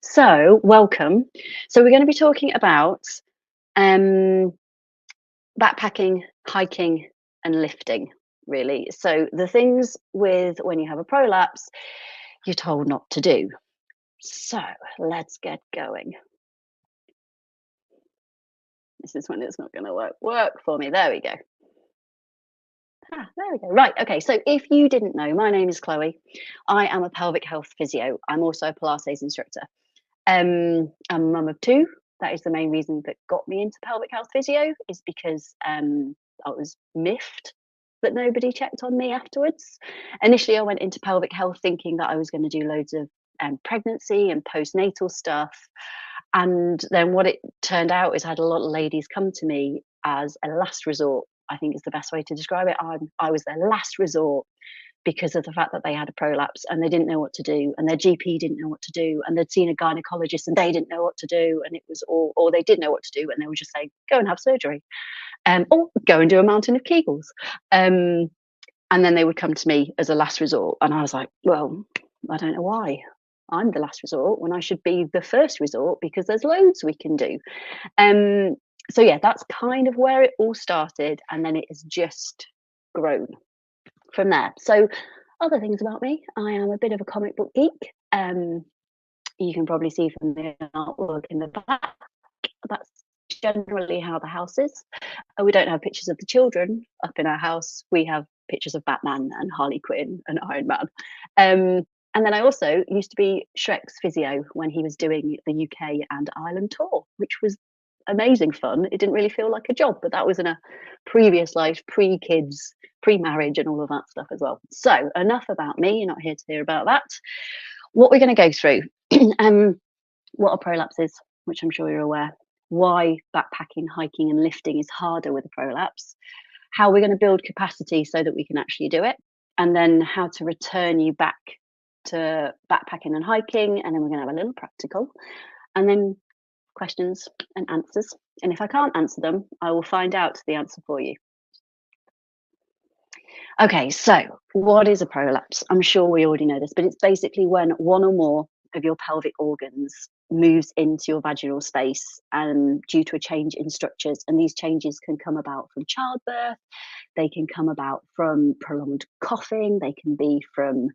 So, welcome. So, we're going to be talking about um, backpacking, hiking, and lifting, really. So, the things with when you have a prolapse, you're told not to do. So, let's get going. This is when it's not going to work for me. There we go. There we go. Right. Okay. So, if you didn't know, my name is Chloe. I am a pelvic health physio. I'm also a Pilates instructor. I'm a mum of two. That is the main reason that got me into pelvic health physio, is because I was miffed that nobody checked on me afterwards. Initially, I went into pelvic health thinking that I was going to do loads of pregnancy and postnatal stuff. And then what it turned out is I had a lot of ladies come to me as a last resort. I think is the best way to describe it. I was their last resort because of the fact that they had a prolapse and they didn't know what to do, and their GP didn't know what to do, and they'd seen a gynecologist and they didn't know what to do, and it was all, or they did know what to do and they were just saying, go and have surgery, or go and do a mountain of Kegels. And then they would come to me as a last resort, and I was like, well, I don't know why I'm the last resort when I should be the first resort, because there's loads we can do. So yeah, that's kind of where it all started, and then it has just grown from there. So, other things about me: I am a bit of a comic book geek. You can probably see from the artwork in the back. That's generally how the house is. We don't have pictures of the children up in our house. We have pictures of Batman and Harley Quinn and Iron Man. And then I also used to be Shrek's physio when he was doing the UK and Ireland tour, which was amazing fun. It didn't really feel like a job, but that was in a previous life, pre-kids, pre-marriage, and all of that stuff as well. So enough about me. You're not here to hear about that. What we're going to go through, what are prolapses, which I'm sure you're aware, why backpacking, hiking, and lifting is harder with a prolapse, how we're going to build capacity so that we can actually do it, and then how to return you back to backpacking and hiking, and then we're going to have a little practical, and then questions and answers. And if I can't answer them, I will find out the answer for you. Okay, so what is a prolapse? I'm sure we already know this, but it's basically when one or more of your pelvic organs moves into your vaginal space and due to a change in structures. And these changes can come about from childbirth, they can come about from prolonged coughing, they can be from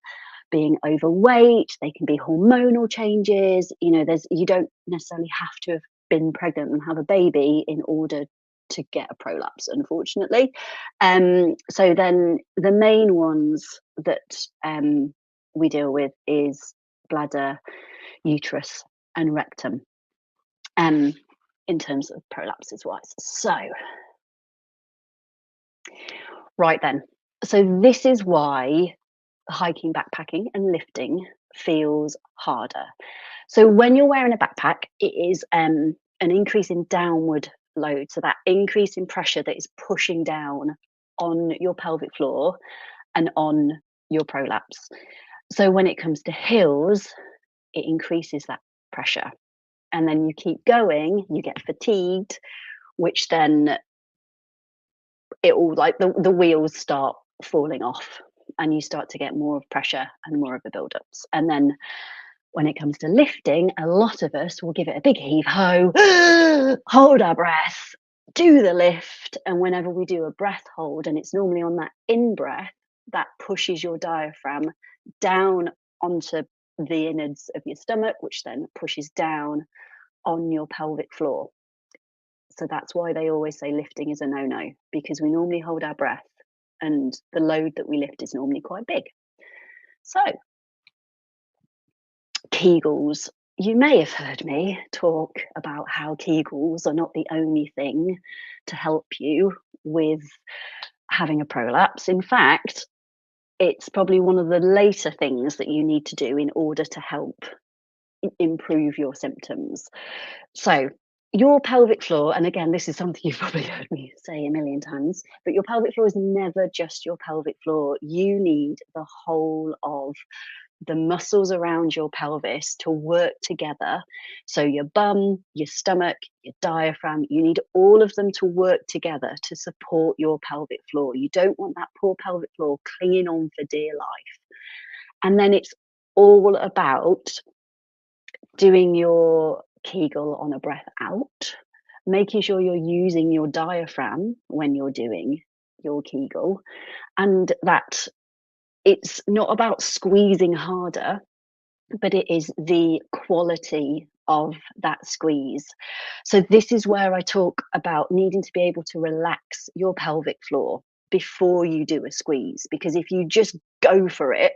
being overweight, they can be hormonal changes. You don't necessarily have to have been pregnant and have a baby in order to get a prolapse, unfortunately. So then the main ones that we deal with is bladder, uterus, and rectum, in terms of prolapses wise. So, right then. So this is why hiking, backpacking, and lifting feels harder. So when you're wearing a backpack, it is an increase in downward load. So that increase in pressure that is pushing down on your pelvic floor and on your prolapse. So when it comes to hills, it increases that pressure. And then you keep going, you get fatigued, which then it all, like the wheels start falling off and you start to get more of pressure and more of the buildups. And then when it comes to lifting, a lot of us will give it a big heave ho, hold our breath, do the lift. And whenever we do a breath hold, and it's normally on that in breath, that pushes your diaphragm down onto the innards of your stomach, which then pushes down on your pelvic floor. So that's why they always say lifting is a no-no, because we normally hold our breath and the load that we lift is normally quite big. So, Kegels. You may have heard me talk about how Kegels are not the only thing to help you with having a prolapse. In fact, it's probably one of the later things that you need to do in order to help improve your symptoms. So, your pelvic floor, and again, this is something you've probably heard me say a million times, but your pelvic floor is never just your pelvic floor. You need the whole of the muscles around your pelvis to work together. So your bum, your stomach, your diaphragm, you need all of them to work together to support your pelvic floor. You don't want that poor pelvic floor clinging on for dear life. And then it's all about doing your Kegel on a breath out, making sure you're using your diaphragm when you're doing your Kegel, and that it's not about squeezing harder, but it is the quality of that squeeze. So this is where I talk about needing to be able to relax your pelvic floor before you do a squeeze, because if you just go for it,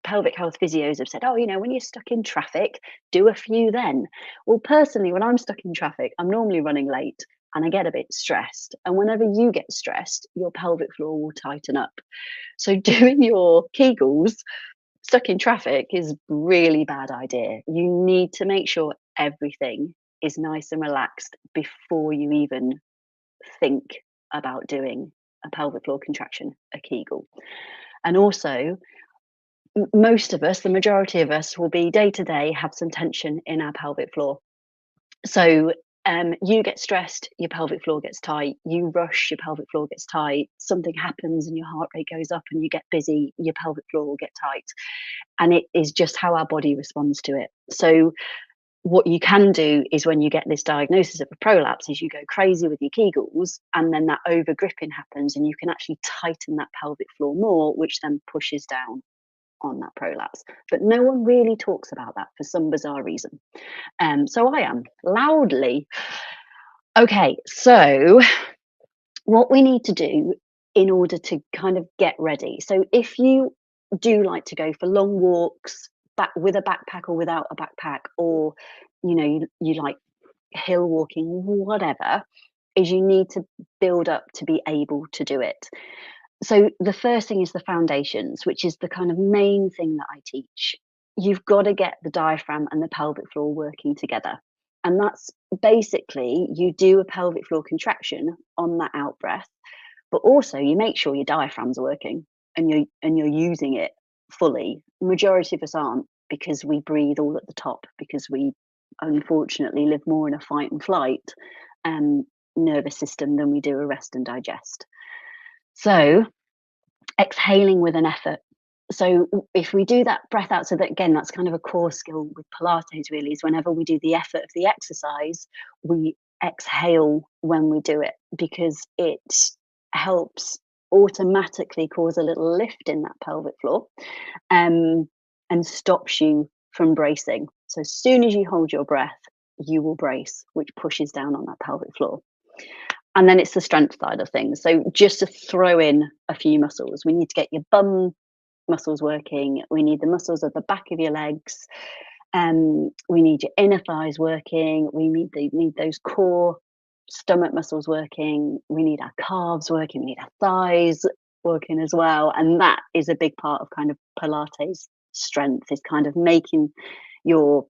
pelvic health physios have said, oh, when you're stuck in traffic, do a few then. Well, personally, when I'm stuck in traffic, I'm normally running late and I get a bit stressed. And whenever you get stressed, your pelvic floor will tighten up. So doing your Kegels stuck in traffic is really bad idea. You need to make sure everything is nice and relaxed before you even think about doing a pelvic floor contraction, a Kegel. And also, most of us, the majority of us, will be day to day have some tension in our pelvic floor. So you get stressed, your pelvic floor gets tight. You rush, your pelvic floor gets tight. Something happens and your heart rate goes up and you get busy, your pelvic floor will get tight. And it is just how our body responds to it. So what you can do is when you get this diagnosis of a prolapse is you go crazy with your Kegels, and then that over gripping happens and you can actually tighten that pelvic floor more, which then pushes down on that prolapse. But no one really talks about that for some bizarre reason. So I am loudly. Okay, so what we need to do in order to kind of get ready. So if you do like to go for long walks back with a backpack or without a backpack, or you like hill walking, whatever, is you need to build up to be able to do it. So the first thing is the foundations, which is the kind of main thing that I teach. You've got to get the diaphragm and the pelvic floor working together. And that's basically you do a pelvic floor contraction on that out breath, but also you make sure your diaphragm's working and you're using it fully. Majority of us aren't, because we breathe all at the top, because we unfortunately live more in a fight and flight nervous system than we do a rest and digest. So exhaling with an effort. So if we do that breath out, so that again, that's kind of a core skill with Pilates really, is whenever we do the effort of the exercise, we exhale when we do it, because it helps automatically cause a little lift in that pelvic floor and stops you from bracing. So as soon as you hold your breath, you will brace, which pushes down on that pelvic floor. And then it's the strength side of things. So just to throw in a few muscles, we need to get your bum muscles working. We need the muscles at the back of your legs. We need your inner thighs working. We need those core stomach muscles working. We need our calves working. We need our thighs working as well. And that is a big part of kind of Pilates strength, is kind of making your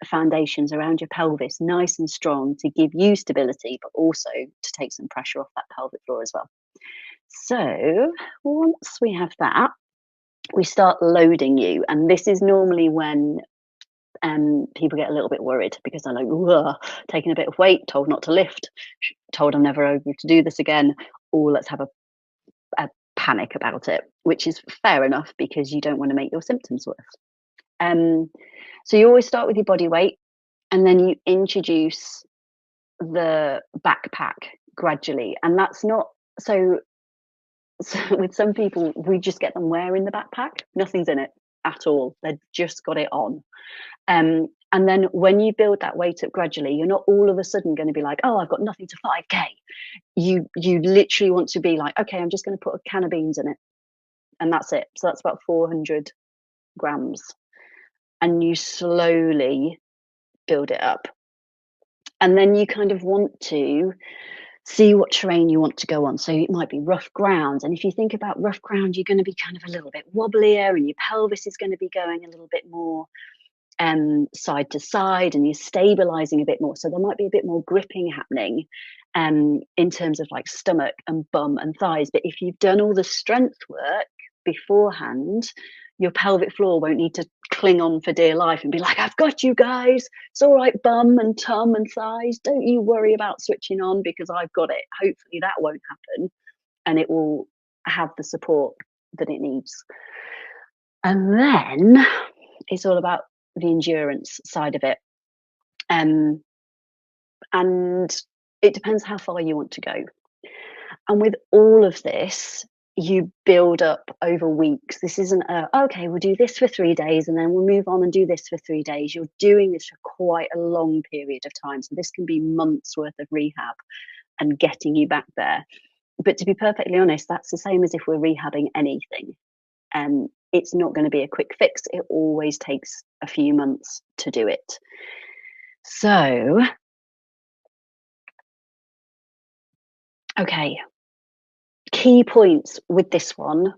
foundations around your pelvis nice and strong to give you stability, but also to take some pressure off that pelvic floor as well. So once we have that, we start loading you. And this is normally when people get a little bit worried, because they're like, taking a bit of weight, told not to lift, told I'm never able to do this again, or let's have a panic about it, which is fair enough, because you don't want to make your symptoms worse. So you always start with your body weight, and then you introduce the backpack gradually. And that's not so with some people, we just get them wearing the backpack. Nothing's in it at all. They've just got it on. And then when you build that weight up gradually, you're not all of a sudden going to be like, oh, I've got nothing to 5K. You literally want to be like, okay, I'm just going to put a can of beans in it. And that's it. So that's about 400 grams. And you slowly build it up. And then you kind of want to see what terrain you want to go on. So it might be rough ground. And if you think about rough ground, you're going to be kind of a little bit wobblier, and your pelvis is going to be going a little bit more side to side, and you're stabilizing a bit more. So there might be a bit more gripping happening in terms of like stomach and bum and thighs. But if you've done all the strength work beforehand, your pelvic floor won't need to cling on for dear life and be like, I've got you guys. It's all right, bum and tum and thighs. Don't you worry about switching on, because I've got it. Hopefully that won't happen, and it will have the support that it needs. And then it's all about the endurance side of it. Um, and it depends how far you want to go. And with all of this, you build up over weeks. This isn't okay, we'll do this for 3 days and then we'll move on and do this for 3 days. You're doing this for quite a long period of time. So this can be months worth of rehab and getting you back there. But to be perfectly honest, that's the same as if we're rehabbing anything. It's not going to be a quick fix. It always takes a few months to do it. So, okay, key points with this one,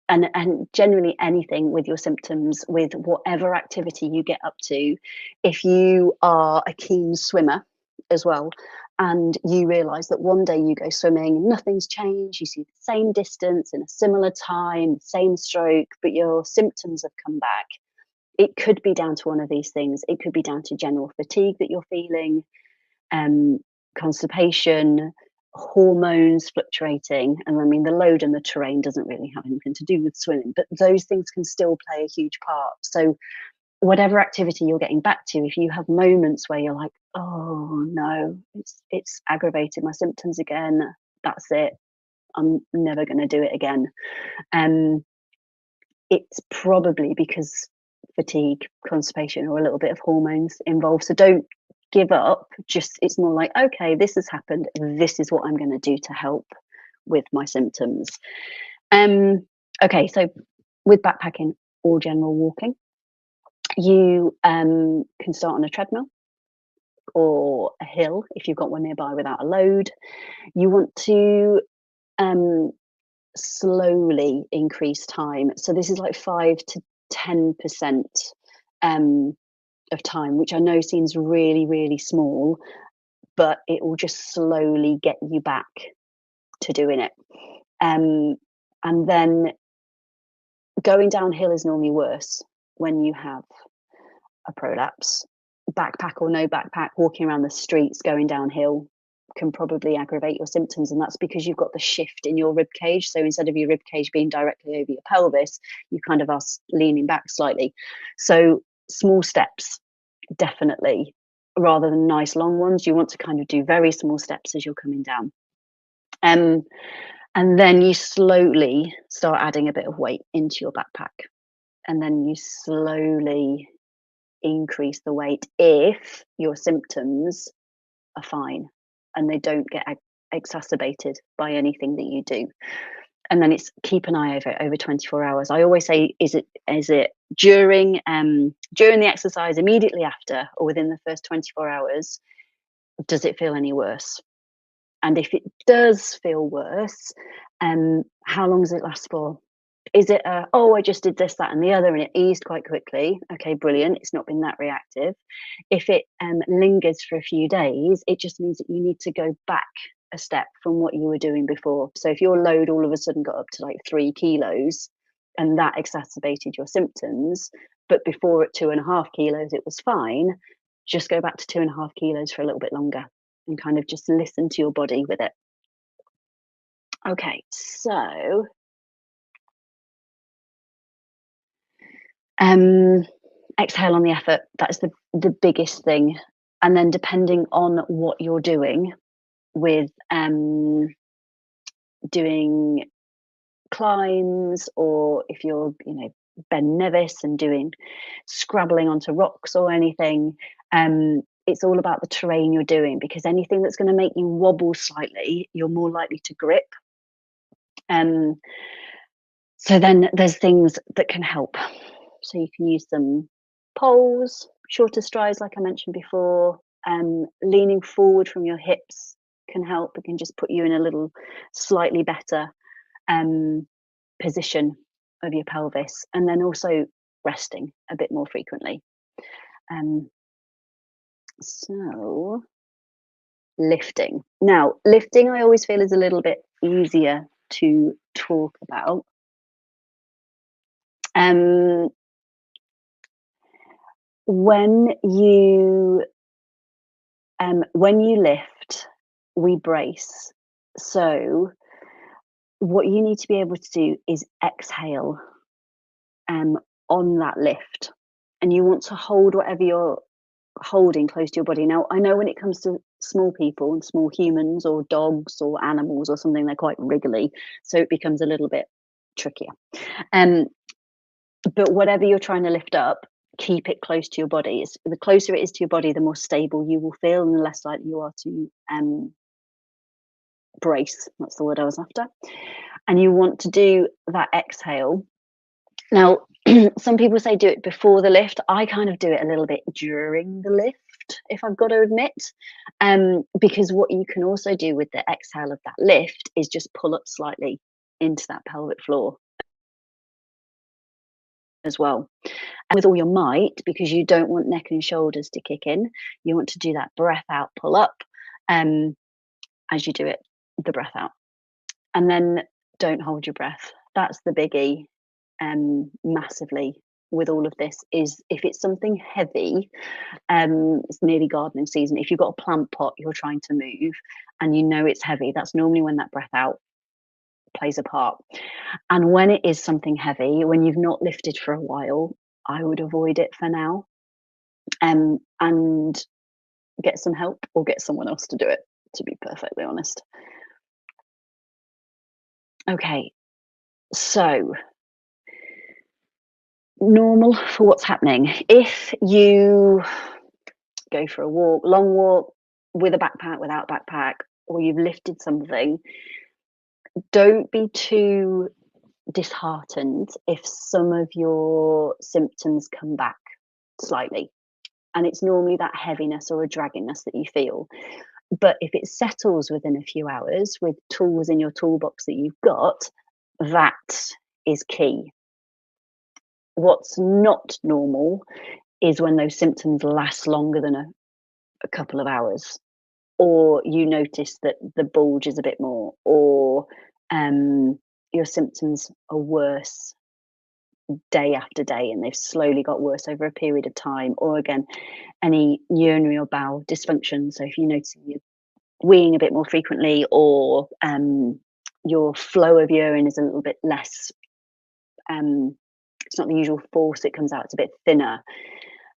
and generally anything with your symptoms, with whatever activity you get up to. If you are a keen swimmer as well, and you realize that one day you go swimming, nothing's changed, you see the same distance in a similar time, same stroke, but your symptoms have come back, it could be down to one of these things. It could be down to general fatigue that you're feeling, constipation, hormones fluctuating. And I mean, the load and the terrain doesn't really have anything to do with swimming, but those things can still play a huge part. So whatever activity you're getting back to, if you have moments where you're like, oh no, it's aggravated my symptoms again, that's it, I'm never going to do it again, it's probably because fatigue, constipation, or a little bit of hormones involved. So don't give up. Just, it's more like, okay, this has happened, this is what I'm going to do to help with my symptoms. Okay, so with backpacking or general walking, you can start on a treadmill or a hill if you've got one nearby without a load. You want to slowly increase time. So this is like 5 to 10% of time, which I know seems really, really small, but it will just slowly get you back to doing it. And then going downhill is normally worse when you have a prolapse. Backpack or no backpack, walking around the streets, going downhill can probably aggravate your symptoms, and that's because you've got the shift in your rib cage. So instead of your rib cage being directly over your pelvis, you kind of are leaning back slightly. So small steps, definitely, rather than nice long ones. You want to kind of do very small steps as you're coming down. And then you slowly start adding a bit of weight into your backpack. And then you slowly increase the weight if your symptoms are fine and they don't get exacerbated by anything that you do. And then it's keep an eye over 24 hours. I always say, is it during the exercise, immediately after, or within the first 24 hours? Does it feel any worse? And if it does feel worse, how long does it last for? Is it I just did this, that, and the other, and it eased quite quickly? Okay, brilliant. It's not been that reactive. If it lingers for a few days, it just means that you need to go back a step from what you were doing before. So if your load all of a sudden got up to like 3 kilos and that exacerbated your symptoms, but before at 2.5 kilos it was fine, just go back to 2.5 kilos for a little bit longer and kind of just listen to your body with it. Okay, so exhale on the effort. That's the biggest thing. And then depending on what you're doing with doing climbs, or if you're, Ben Nevis and doing scrabbling onto rocks or anything, it's all about the terrain you're doing, because anything that's going to make you wobble slightly, you're more likely to grip. So then there's things that can help. So you can use some poles, shorter strides, like I mentioned before. Leaning forward from your hips can help. It can just put you in a little slightly better position of your pelvis, and then also resting a bit more frequently. So lifting. Now, lifting I always feel is a little bit easier to talk about. When you lift, we brace. So what you need to be able to do is exhale on that lift. and you want to hold whatever you're holding close to your body. Now, I know when it comes to small people and small humans or dogs or animals or something, they're quite wriggly, so it becomes a little bit trickier. Um, but whatever you're trying to lift up, keep it close to your body. The closer it is to your body, the more stable you will feel and the less likely you are to brace. That's the word I was after. And you want to do that exhale. Now, some people say do it before the lift. I kind of do it a little bit during the lift, if I've got to admit, because what you can also do with the exhale of that lift is just pull up slightly into that pelvic floor as well. And with all your might, because you don't want neck and shoulders to kick in, you want to do that breath out, pull up as you do it, the breath out. And then don't hold your breath. That's the biggie massively with all of this, is if it's something heavy, it's nearly gardening season. If you've got a plant pot you're trying to move and you know it's heavy, that's normally when that breath out plays a part. And when it is something heavy, when you've not lifted for a while, I would avoid it for now, and get some help or get someone else to do it, to be perfectly honest. Okay, so normal for what's happening. If you go for a walk, long walk, with a backpack, without backpack, or you've lifted something, don't be too disheartened if some of your symptoms come back slightly. And it's normally that heaviness or a dragginess that you feel. But if it settles within a few hours with tools in your toolbox that you've got, that is key. What's not normal is when those symptoms last longer than a couple of hours, or you notice that the bulge is a bit more, or your symptoms are worse day after day and they've slowly got worse over a period of time, or again, any urinary or bowel dysfunction. So if you notice you're weeing a bit more frequently, or your flow of urine is a little bit less, it's not the usual force it comes out, it's a bit thinner.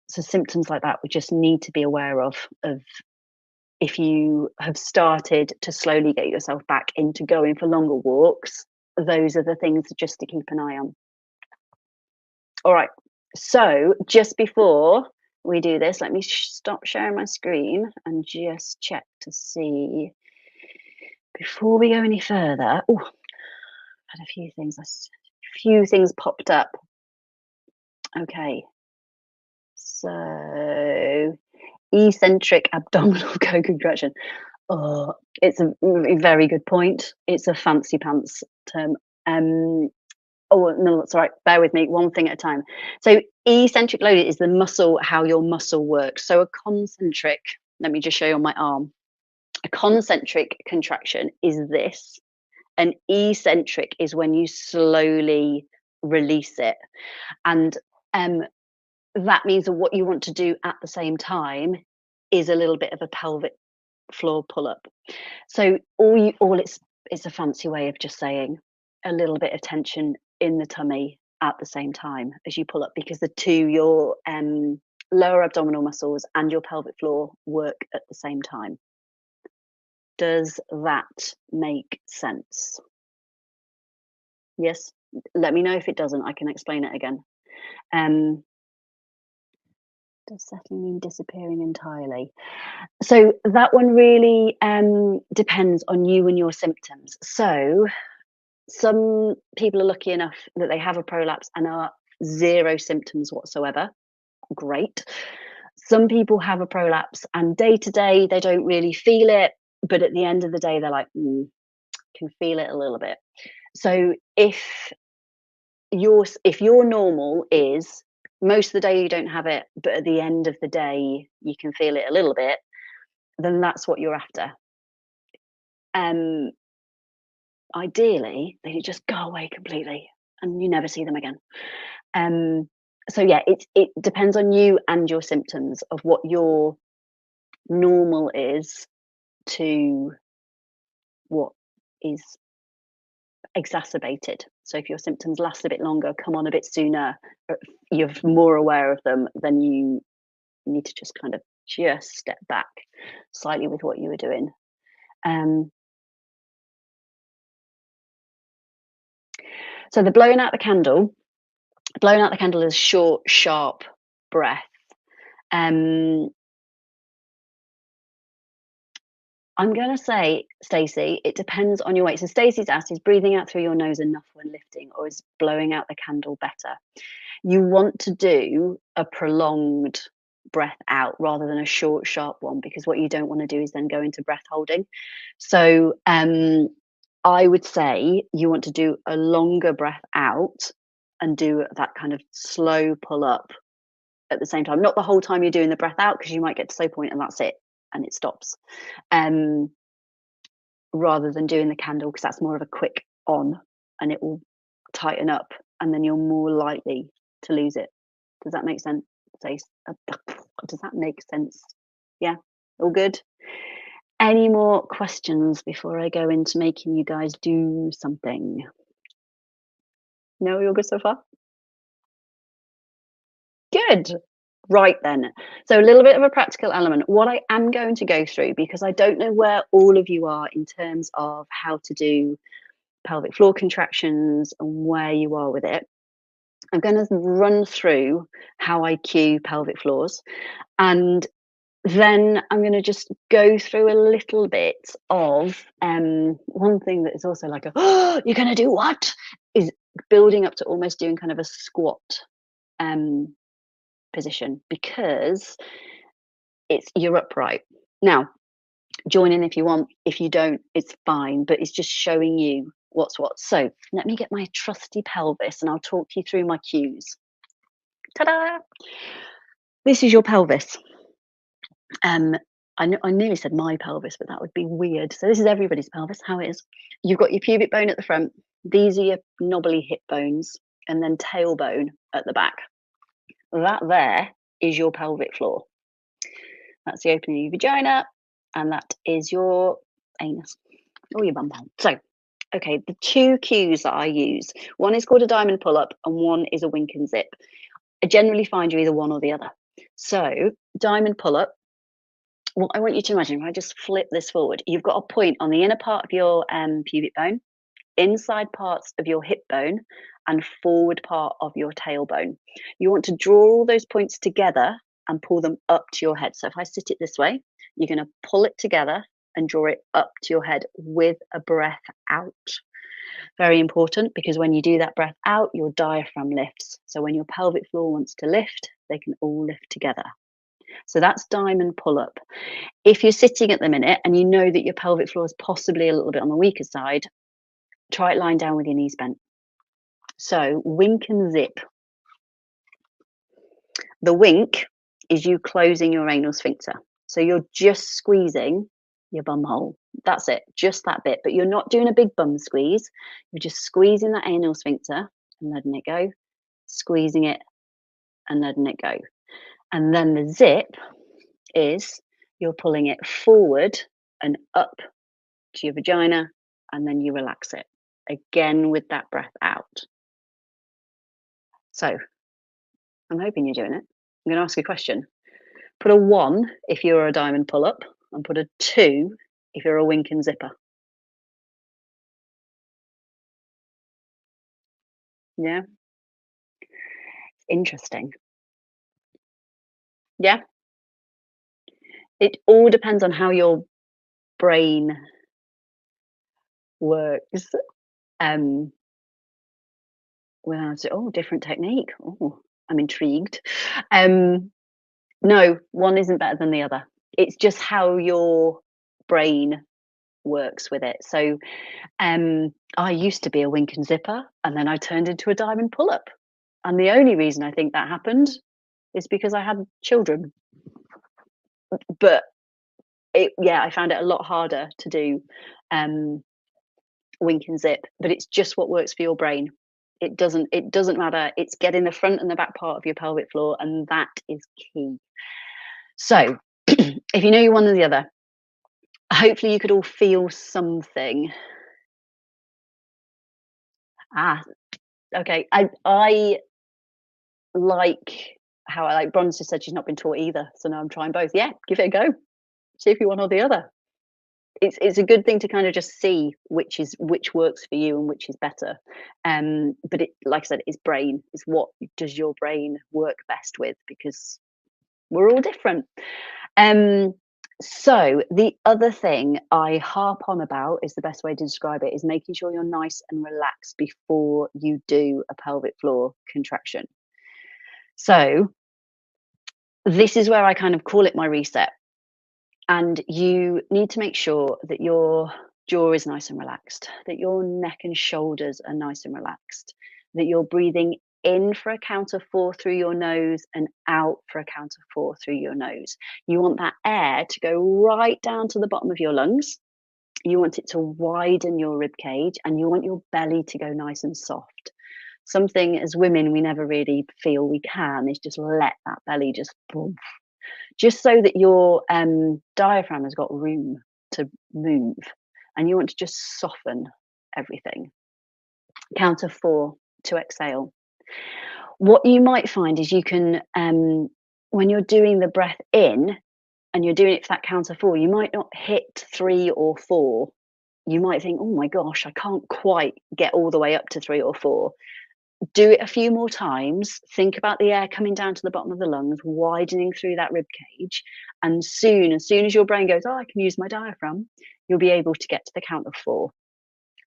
So symptoms like that we just need to be aware of if you have started to slowly get yourself back into going for longer walks. Those are the things just to keep an eye on. All right, so just before we do this, let me stop sharing my screen and just check to see, before we go any further. Oh, had a few things popped up. Okay, so eccentric abdominal co-contraction. Oh, it's a very good point. It's a fancy pants term. Oh no, that's all right. Bear with me. One thing at a time. So eccentric loaded is the muscle, how your muscle works. So a concentric. Let me just show you on my arm. A concentric contraction is this. An eccentric is when you slowly release it, and that means that what you want to do at the same time is a little bit of a pelvic floor pull up. So it's a fancy way of just saying a little bit of tension in the tummy at the same time as you pull up, because your lower abdominal muscles and your pelvic floor work at the same time. Does that make sense? Yes, let me know if it doesn't. I can explain it again. Does settling mean disappearing entirely? So that one really depends on you and your symptoms. So some people are lucky enough that they have a prolapse and are zero symptoms whatsoever. Great. Some people have a prolapse and day to day they don't really feel it, but at the end of the day they're like, can feel it a little bit. So if your normal is most of the day you don't have it, but at the end of the day you can feel it a little bit, then that's what you're after. Ideally, they just go away completely and you never see them again. So yeah, it depends on you and your symptoms of what your normal is to what is exacerbated. So if your symptoms last a bit longer, come on a bit sooner, you're more aware of them, then you need to just kind of just step back slightly with what you were doing. Um, so the blowing out the candle is short, sharp breath. Um, I'm going to say, Stacey, it depends on your weight. So Stacey's asked, is breathing out through your nose enough when lifting, or is blowing out the candle better? You want to do a prolonged breath out rather than a short, sharp one, because what you don't want to do is then go into breath holding. So I would say you want to do a longer breath out and do that kind of slow pull up at the same time. Not the whole time you're doing the breath out, because you might get to slow point and that's it, and it stops. Rather than doing the candle, because that's more of a quick on and it will tighten up, and then you're more likely to lose it. Does that make sense? Does that make sense? Yeah, all good. Any more questions before I go into making you guys do something? No, you're good so far? Good. Right then. So a little bit of a practical element. What I am going to go through, because I don't know where all of you are in terms of how to do pelvic floor contractions and where you are with it. I'm going to run through how I cue pelvic floors, and then I'm going to just go through a little bit of one thing that is also like a, oh, you're going to do what? Is building up to almost doing kind of a squat position, because you're upright. Now, join in if you want. If you don't, it's fine, but it's just showing you what's what. So let me get my trusty pelvis and I'll talk you through my cues. Ta-da! This is your pelvis. I nearly said my pelvis, but that would be weird. So this is everybody's pelvis, how it is. You've got your pubic bone at the front. These are your knobbly hip bones, and then tailbone at the back. That there is your pelvic floor. That's the opening of your vagina, and that is your anus or your bum hole. So, okay, the two cues that I use, one is called a diamond pull-up and one is a wink and zip. I generally find you either one or the other. So, diamond pull-up, what I want you to imagine, if I just flip this forward, you've got a point on the inner part of your pubic bone, inside parts of your hip bone, and forward part of your tailbone. You want to draw all those points together and pull them up to your head. So if I sit it this way, you're going to pull it together and draw it up to your head with a breath out. Very important, because when you do that breath out, your diaphragm lifts. So when your pelvic floor wants to lift, they can all lift together. So that's diamond pull-up. If you're sitting at the minute and you know that your pelvic floor is possibly a little bit on the weaker side, try it lying down with your knees bent. So wink and zip. The wink is you closing your anal sphincter. So you're just squeezing your bum hole. That's it, just that bit. But you're not doing a big bum squeeze. You're just squeezing that anal sphincter and letting it go, squeezing it and letting it go. And then the zip is you're pulling it forward and up to your vagina, and then you relax it again with that breath out. So I'm hoping you're doing it. I'm going to ask you a question. Put a 1 if you're a diamond pull-up, and put a 2 if you're a wink and zipper. Yeah, interesting. Yeah, it all depends on how your brain works. Different technique. Oh, I'm intrigued. No, one isn't better than the other. It's just how your brain works with it. So I used to be a wink and zipper, and then I turned into a diamond pull-up. And the only reason I think that happened is because I had children. But I found it a lot harder to do wink and zip, but it's just what works for your brain. It doesn't matter. It's getting the front and the back part of your pelvic floor, and that is key. So if you know you're one or the other, hopefully you could all feel something. Ah, okay. I like how I like Bronze just said she's not been taught either, so now I'm trying both. Yeah, give it a go. See if you want or the other. It's a good thing to kind of just see which works for you and which is better. But it, like I said, it's brain. It's what does your brain work best with, because we're all different. Um, so the other thing I harp on about, is the best way to describe it, is making sure you're nice and relaxed before you do a pelvic floor contraction. So this is where I kind of call it my reset. And you need to make sure that your jaw is nice and relaxed, that your neck and shoulders are nice and relaxed, that you're breathing in for a count of 4 through your nose and out for a count of 4 through your nose. You want that air to go right down to the bottom of your lungs. You want it to widen your rib cage, and you want your belly to go nice and soft. Something as women we never really feel we can is just let that belly just boom, just so that your diaphragm has got room to move, and you want to just soften everything. Count of 4 to exhale. What you might find is you can, when you're doing the breath in and you're doing it for that count of 4, you might not hit 3 or 4. You might think, oh my gosh, I can't quite get all the way up to 3 or 4. Do it a few more times. Think about the air coming down to the bottom of the lungs, widening through that rib cage. And as soon as your brain goes, oh, I can use my diaphragm, you'll be able to get to the count of 4.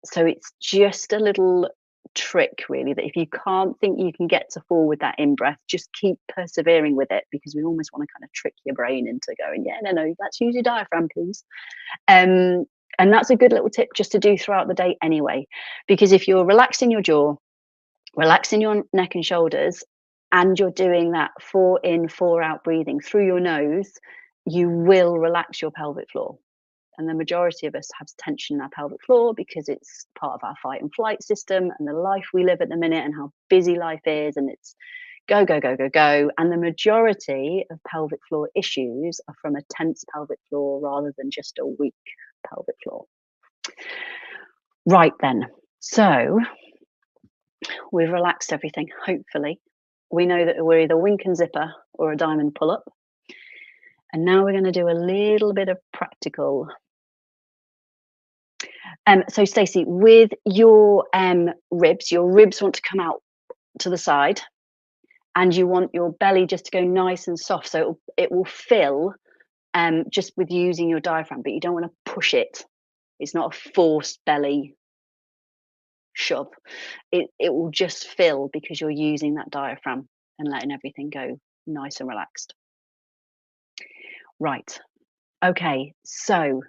So it's just a little trick, really, that if you can't think you can get to 4 with that in breath, just keep persevering with it, because we almost want to kind of trick your brain into going, yeah, no, let's use your diaphragm, please. And that's a good little tip just to do throughout the day anyway, because if you're relaxing your jaw, relaxing your neck and shoulders, and you're doing that 4 in, 4 out breathing through your nose, you will relax your pelvic floor. And the majority of us have tension in our pelvic floor because it's part of our fight and flight system and the life we live at the minute and how busy life is, and it's go, go, go, go, go. And the majority of pelvic floor issues are from a tense pelvic floor rather than just a weak pelvic floor. Right then, so we've relaxed everything, hopefully. We know that we're either wink and zipper or a diamond pull-up. And now we're going to do a little bit of practical. So Stacey, with your ribs want to come out to the side, and you want your belly just to go nice and soft, so it will fill just with using your diaphragm, but you don't want to push it. It's not a forced belly shove. It will just fill because you're using that diaphragm and letting everything go nice and relaxed. Right. Okay, so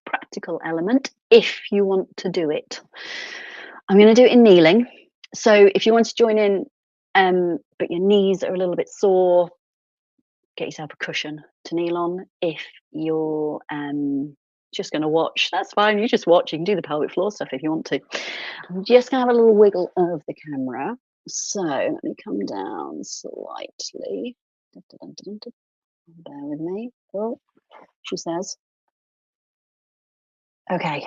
practical element, if you want to do it. I'm going to do it in kneeling. So if you want to join in, but your knees are a little bit sore, get yourself a cushion to kneel on. If you're just going to watch, that's fine. You just watch. You can do the pelvic floor stuff if you want to. I'm just going to have a little wiggle of the camera. So let me come down slightly. Bear with me. Oh, she says. Okay,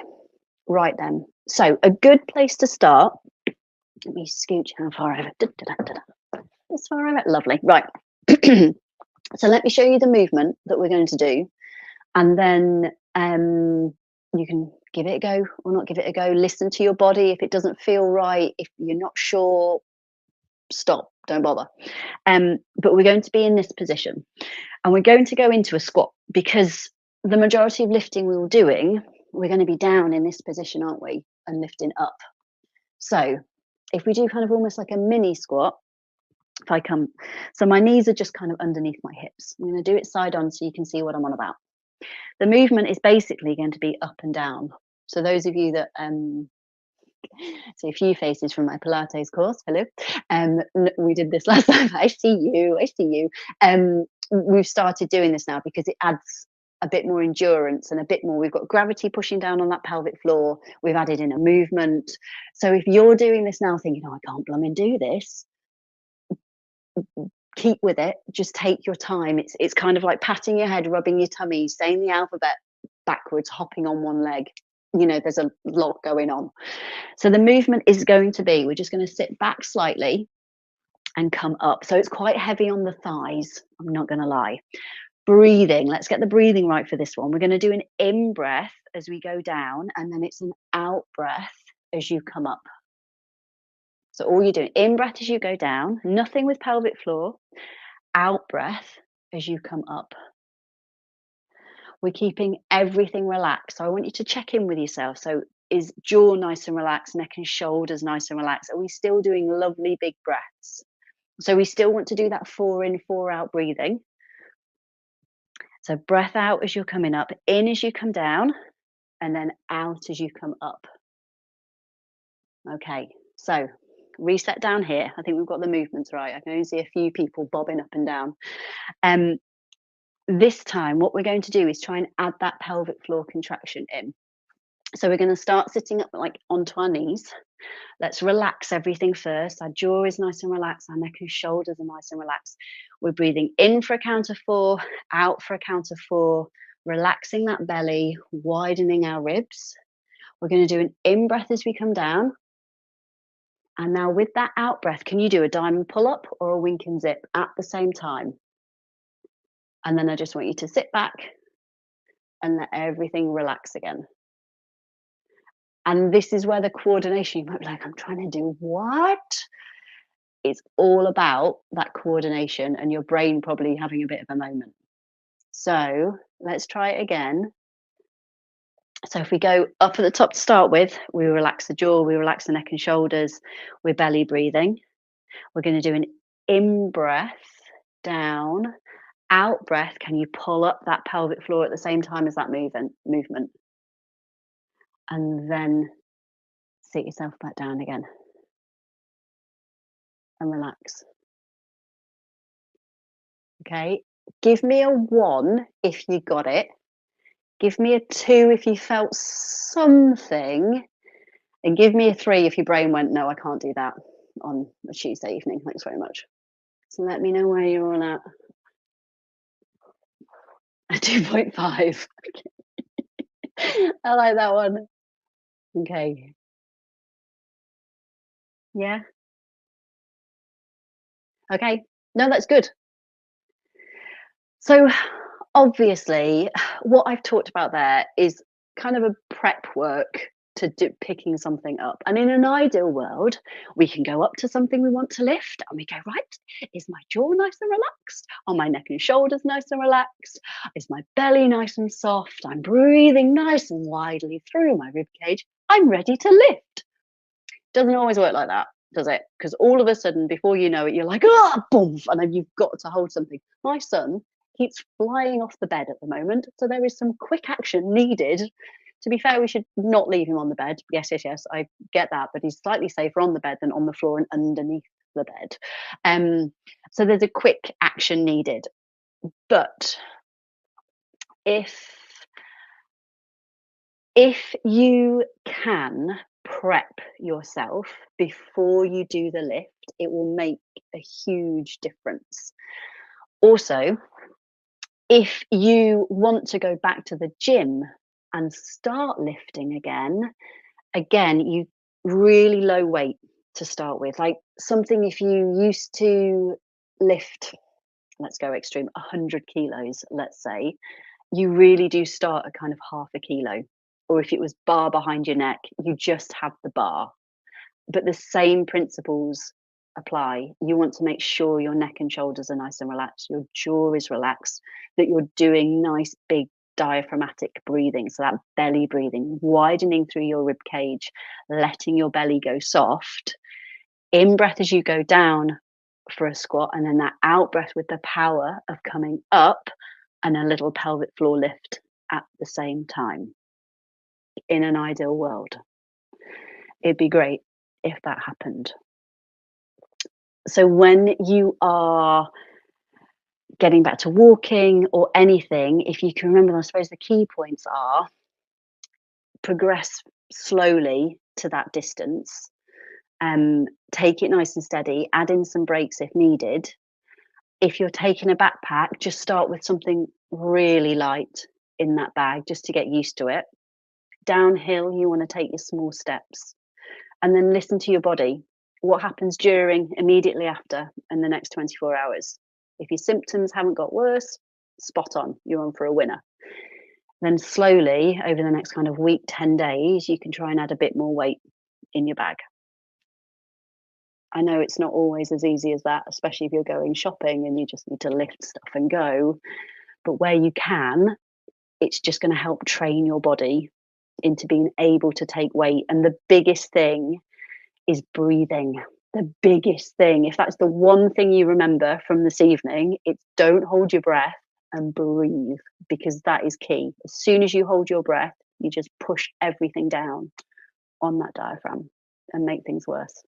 right then. So a good place to start. Let me scooch how far over. This far over. Lovely. Right. So let me show you the movement that we're going to do, and then you can give it a go or not give it a go. Listen to your body. If it doesn't feel right, if you're not sure, stop. Don't bother. But we're going to be in this position, and we're going to go into a squat, because the majority of lifting we were doing, we're going to be down in this position, aren't we? And lifting up. So if we do kind of almost like a mini squat, if I come, so my knees are just kind of underneath my hips. I'm going to do it side on so you can see what I'm on about. The movement is basically going to be up and down. So those of you that see a few faces from my Pilates course, hello. We did this last time. I see you. We've started doing this now because it adds a bit more endurance and a bit more. We've got gravity pushing down on that pelvic floor. We've added in a movement. So if you're doing this now thinking, oh, I can't blooming do this, keep with it. Just take your time. It's kind of like patting your head, rubbing your tummy, saying the alphabet backwards, hopping on one leg. there's a lot going on. So the movement is going to be, we're just going to sit back slightly and come up. So it's quite heavy on the thighs, I'm not going to lie. Breathing, let's get the breathing right for this one. We're going to do an in breath as we go down, and then it's an out breath as you come up. So all you're doing, in breath as you go down, nothing with pelvic floor, out breath as you come up. We're keeping everything relaxed. So I want you to check in with yourself. So is jaw nice and relaxed, neck and shoulders nice and relaxed? Are we still doing lovely big breaths? So we still want to do that 4 in, 4 out breathing. So breath out as you're coming up, in as you come down, and then out as you come up. Okay, so reset down here. I think we've got the movements right. I can only see a few people bobbing up and down. This time, what we're going to do is try and add that pelvic floor contraction in. So we're going to start sitting up like onto our knees. Let's relax everything first. Our jaw is nice and relaxed. Our neck and shoulders are nice and relaxed. We're breathing in for a count of 4, out for a count of 4, relaxing that belly, widening our ribs. We're going to do an in breath as we come down. And now with that out breath, can you do a diamond pull up or a wink and zip at the same time? And then I just want you to sit back and let everything relax again. And this is where the coordination, you might be like, I'm trying to do what? It's all about that coordination and your brain probably having a bit of a moment. So let's try it again. So if we go up at the top to start with, we relax the jaw, we relax the neck and shoulders, we're belly breathing. We're going to do an in breath down, out breath. Can you pull up that pelvic floor at the same time as that movement? And then sit yourself back down again and relax. Okay, give me a 1 if you got it. Give me a 2 if you felt something. And give me a 3 if your brain went, no, I can't do that on a Tuesday evening. Thanks very much. So let me know where you're all at. A 2.5. Okay. I like that one. Okay. Yeah. Okay. No, that's good. So obviously, what I've talked about there is kind of a prep work to do picking something up. And in an ideal world, we can go up to something we want to lift and we go, right, is my jaw nice and relaxed? Are my neck and shoulders nice and relaxed? Is my belly nice and soft? I'm breathing nice and widely through my rib cage. I'm ready to lift. Doesn't always work like that, does it? Because all of a sudden, before you know it, you're like, oh, boom, and then you've got to hold something. My son keeps flying off the bed at the moment, so there is some quick action needed. To be fair, we should not leave him on the bed. Yes, I get that, but he's slightly safer on the bed than on the floor and underneath the bed. So there's a quick action needed. But if you can prep yourself before you do the lift, it will make a huge difference. Also, if you want to go back to the gym and start lifting again, you really low weight to start with. Like something, if you used to lift, let's go extreme, 100 kilos, let's say, you really do start at kind of half a kilo. Or if it was bar behind your neck, you just have the bar. But the same principles apply. You want to make sure your neck and shoulders are nice and relaxed, your jaw is relaxed, that you're doing nice big diaphragmatic breathing, so that belly breathing, widening through your rib cage, letting your belly go soft. In breath as you go down for a squat, and then that out breath with the power of coming up and a little pelvic floor lift at the same time. In an ideal world, it'd be great if that happened. So when you are getting back to walking or anything, if you can remember, I suppose the key points are progress slowly to that distance, take it nice and steady, add in some breaks if needed. If you're taking a backpack, just start with something really light in that bag just to get used to it. Downhill, you want to take your small steps. And then listen to your body. What happens during, immediately after, and the next 24 hours? If your symptoms haven't got worse, spot on, you're on for a winner. Then slowly, over the next kind of week, 10 days, you can try and add a bit more weight in your bag. I know it's not always as easy as that, especially if you're going shopping and you just need to lift stuff and go. But where you can, it's just going to help train your body into being able to take weight. And the biggest thing is breathing. The biggest thing, if that's the one thing you remember from this evening, it's don't hold your breath and breathe, because that is key. As soon as you hold your breath, you just push everything down on that diaphragm and make things worse.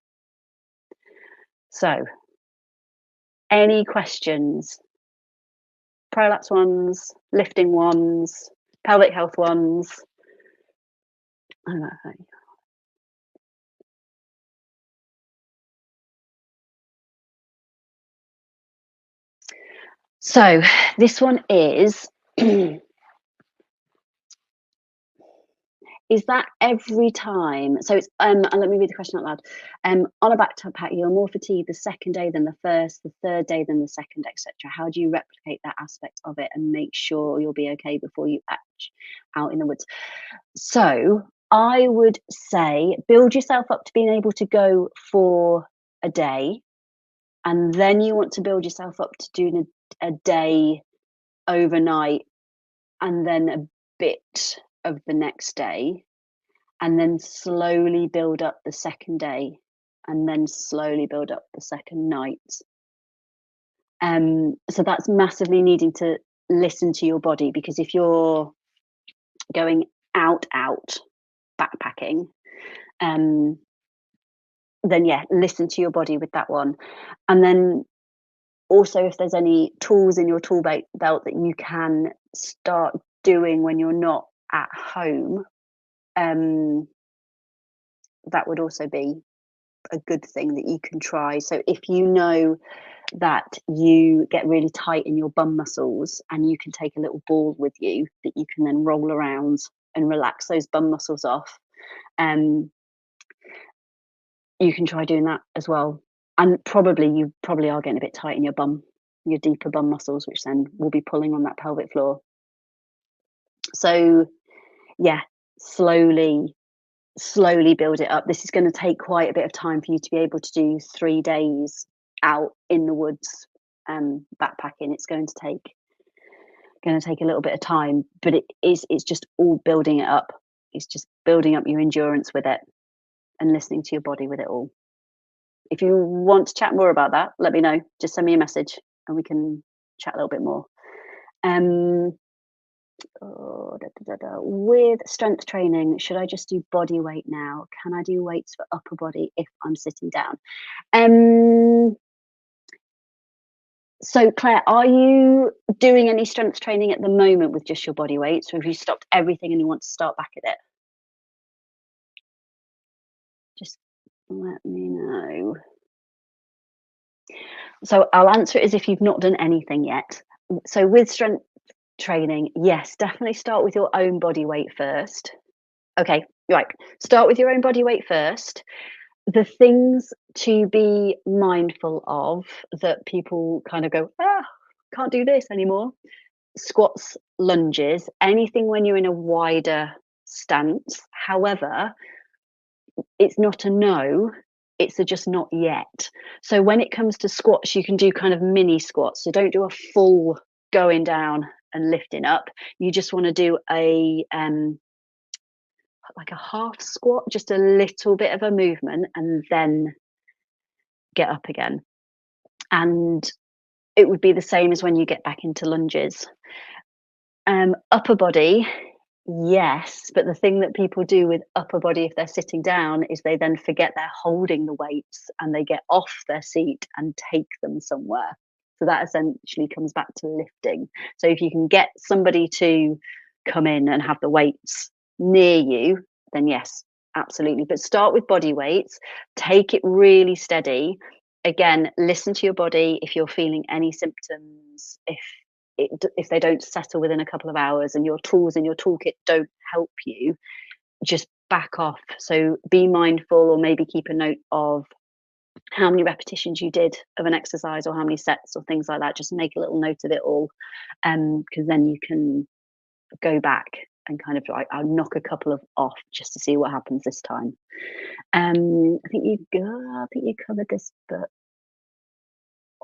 So, any questions? Prolapse ones, lifting ones, pelvic health ones. So this one is is that every time? So it's and let me read the question out loud. On a backpack, you're more fatigued the second day than the first, the third day than the second, etc. How do you replicate that aspect of it and make sure you'll be okay before you act out in the woods? So I would say build yourself up to being able to go for a day, and then you want to build yourself up to doing a day overnight, and then a bit of the next day, and then slowly build up the second day, and then slowly build up the second night. So that's massively needing to listen to your body, because if you're going out backpacking, then yeah, listen to your body with that one. And then also, if there's any tools in your tool belt that you can start doing when you're not at home, that would also be a good thing that you can try. So if you know that you get really tight in your bum muscles, and you can take a little ball with you that you can then roll around and relax those bum muscles off, you can try doing that as well. And you probably are getting a bit tight in your bum, your deeper bum muscles, which then will be pulling on that pelvic floor. So yeah, slowly build it up. This is going to take quite a bit of time for you to be able to do 3 days out in the woods, backpacking. It's going to take a little bit of time, but it's just all building it up. It's just building up your endurance with it and listening to your body with it all. If you want to chat more about that, let me know. Just send me a message and we can chat a little bit more. With strength training, should I just do body weight now? Can I do weights for upper body if I'm sitting down? So Claire, are you doing any strength training at the moment with just your body weights, or have you stopped everything and you want to start back at it? Just let me know. So I'll answer it as if you've not done anything yet. So with strength training, yes, definitely start with your own body weight first. Okay, right. Start with your own body weight first. The things to be mindful of that people kind of go, can't do this anymore. Squats, lunges, anything when you're in a wider stance. However, it's not a no, it's a just not yet. So when it comes to squats, you can do kind of mini squats. So don't do a full going down and lifting up. You just want to do a like a half squat, just a little bit of a movement, and then get up again. And it would be the same as when you get back into lunges. Upper body, yes, but the thing that people do with upper body if they're sitting down is they then forget they're holding the weights, and they get off their seat and take them somewhere. So that essentially comes back to lifting. So if you can get somebody to come in and have the weights near you, then yes, absolutely. But start with body weights, take it really steady. Again, listen to your body if you're feeling any symptoms, if they don't settle within a couple of hours and your tools in your toolkit don't help you, just back off. So be mindful, or maybe keep a note of how many repetitions you did of an exercise, or how many sets, or things like that. Just make a little note of it all, because then you can go back and kind of like, I'll knock a couple of off just to see what happens this time. I think you covered this, but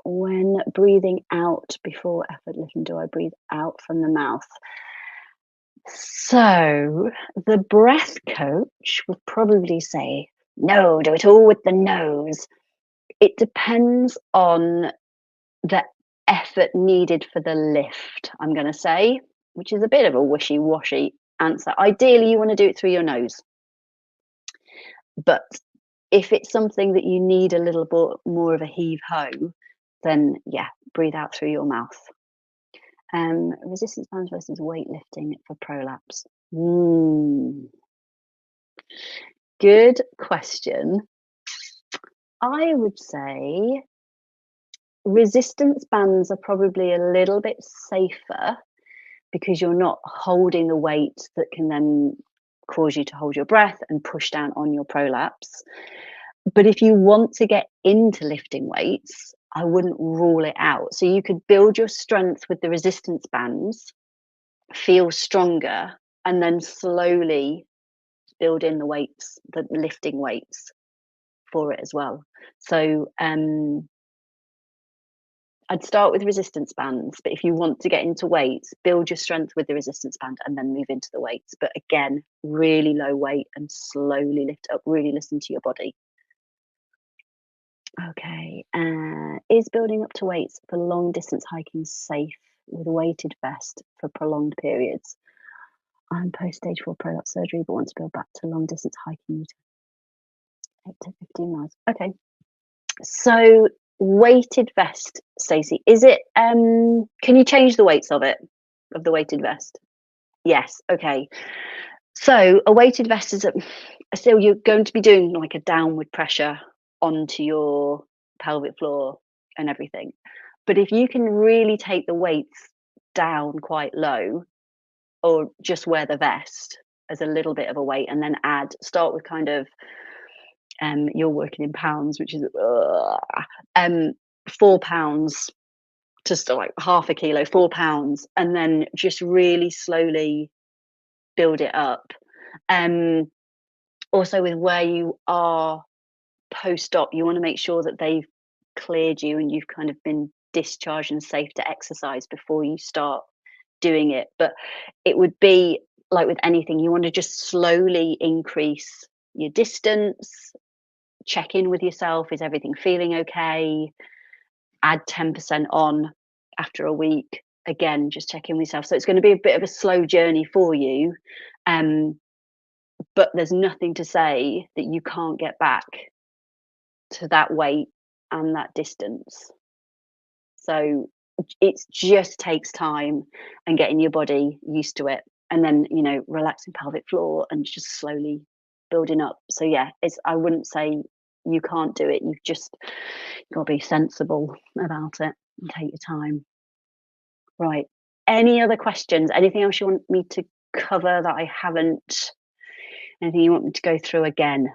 when breathing out before effort lifting, do I breathe out from the mouth? So the breath coach would probably say, no, do it all with the nose. It depends on the effort needed for the lift, I'm going to say, which is a bit of a wishy-washy answer. Ideally, you want to do it through your nose. But if it's something that you need a little bit more of a heave-ho, then yeah, breathe out through your mouth. Resistance bands versus weightlifting for prolapse. Good question. I would say resistance bands are probably a little bit safer, because you're not holding the weight that can then cause you to hold your breath and push down on your prolapse. But if you want to get into lifting weights, I wouldn't rule it out. So you could build your strength with the resistance bands, feel stronger, and then slowly build in the weights, the lifting weights for it as well. So I'd start with resistance bands, but if you want to get into weights, build your strength with the resistance band and then move into the weights. But again, really low weight and slowly lift up, really listen to your body. Okay, is building up to weights for long distance hiking safe with a weighted vest for prolonged periods? I'm post stage 4 prolapse surgery, but want to build back to long distance hiking 8 to 15 miles. Okay, so weighted vest, Stacey, is it, can you change the weights of it, of the weighted vest? Yes, okay. So a weighted vest is so you're going to be doing like a downward pressure onto your pelvic floor and everything. But if you can really take the weights down quite low, or just wear the vest as a little bit of a weight, and then start with kind of, you're working in pounds, which is 4 pounds, just like half a kilo, 4 pounds, and then just really slowly build it up. Also with where you are post-op, you want to make sure that they've cleared you and you've kind of been discharged and safe to exercise before you start doing it. But it would be like with anything, you want to just slowly increase your distance, check in with yourself, is everything feeling okay, add 10% on after a week, again just check in with yourself. So it's going to be a bit of a slow journey for you, but there's nothing to say that you can't get back to that weight and that distance. So it just takes time and getting your body used to it, and then relaxing pelvic floor and just slowly building up. So yeah, I wouldn't say you can't do it. You've just got to be sensible about it and take your time. Right, any other questions? Anything else you want me to cover that I haven't? Anything you want me to go through again?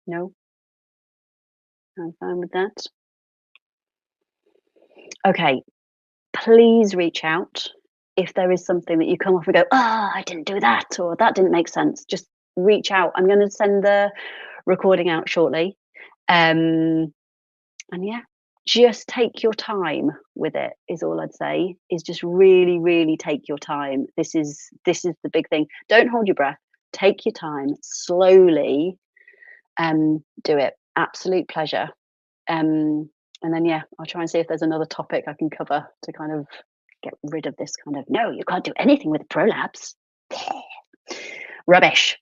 No, I'm fine with that. Okay, please reach out if there is something that you come off and go, I didn't do that, or that didn't make sense. Just reach out. I'm going to send the recording out shortly. And yeah, just take your time with it is all I'd say. Is just really, really take your time. This is the big thing. Don't hold your breath. Take your time. Slowly do it. Absolute pleasure. And then yeah, I'll try and see if there's another topic I can cover to kind of get rid of this kind of, no, you can't do anything with prolapse. Rubbish.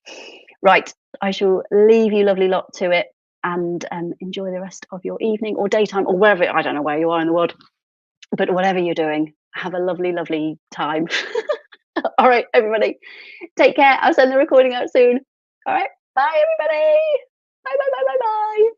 Right, I shall leave you lovely lot to it, and enjoy the rest of your evening or daytime or wherever, I don't know where you are in the world, but whatever you're doing, have a lovely, lovely time. All right, everybody, take care. I'll send the recording out soon. All right, bye everybody. Bye, bye, bye, bye, bye.